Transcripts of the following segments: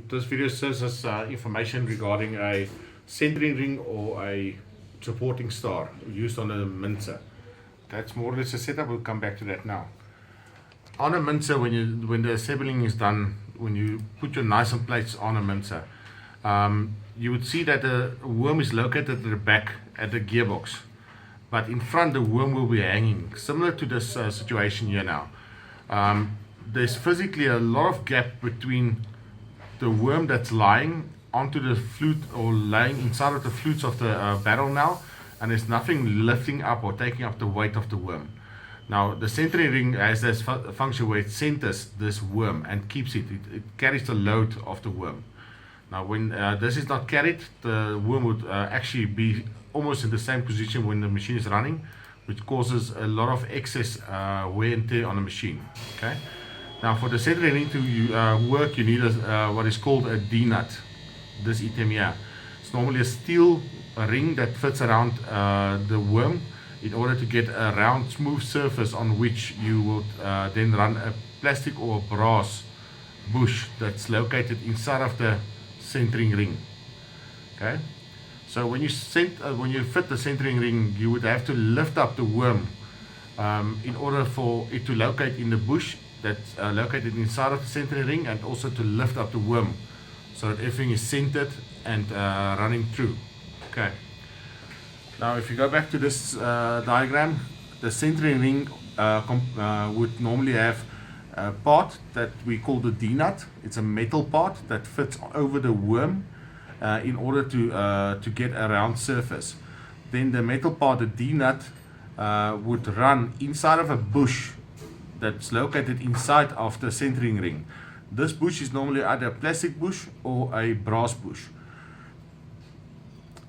This video serves as information regarding a centering ring or a supporting star used on a mincer. That's more or less the setup. We'll come back to that now. On a mincer, when the assembling is done, when you put your nice and plates on a mincer, you would see that the worm is located at the back at the gearbox, but in front the worm will be hanging, similar to this situation here now. There's physically a lot of gap between the worm that's lying onto the flute or lying inside of the flutes of the barrel now, and there's nothing lifting up or taking up the weight of the worm. Now the centering ring has this function where it centers this worm and keeps it. It carries the load of the worm. Now when this is not carried, the worm would actually be almost in the same position when the machine is running, which causes a lot of excess wear and tear on the machine. Okay. Now for the centering ring to work, you need what is called a D-nut. This item here. It's normally a steel ring that fits around the worm in order to get a round smooth surface on which you would then run a plastic or a brass bush that's located inside of the centering ring. Okay. So when you fit the centering ring, you would have to lift up the worm in order for it to locate in the bush that's located inside of the centering ring, and also to lift up the worm so that everything is centered and running through. Okay. Now if you go back to this diagram, the centering ring would normally have a part that we call the D-nut. It's a metal part that fits over the worm in order to get a round surface. Then the metal part, the D-nut, would run inside of a bush that's located inside of the centering ring. This bush is normally either a plastic bush or a brass bush.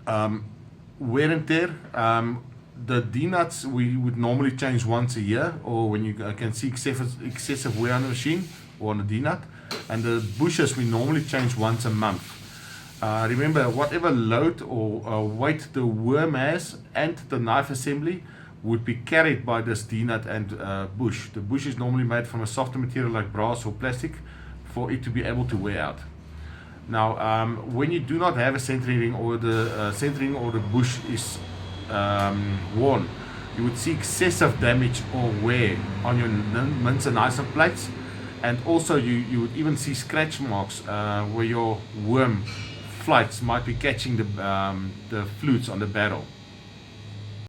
Wear and tear, the D-nuts we would normally change once a year, or when you can see excessive wear on the machine or on the D-nut. And the bushes we normally change once a month. Remember, whatever load or weight the worm has and the knife assembly would be carried by this D-nut and bush. The bush is normally made from a softer material like brass or plastic for it to be able to wear out. Now, when you do not have a centering ring, or the centering or the bush is worn, you would see excessive damage or wear on your mincer knives and plates, and also you would even see scratch marks where your worm flights might be catching the flutes on the barrel.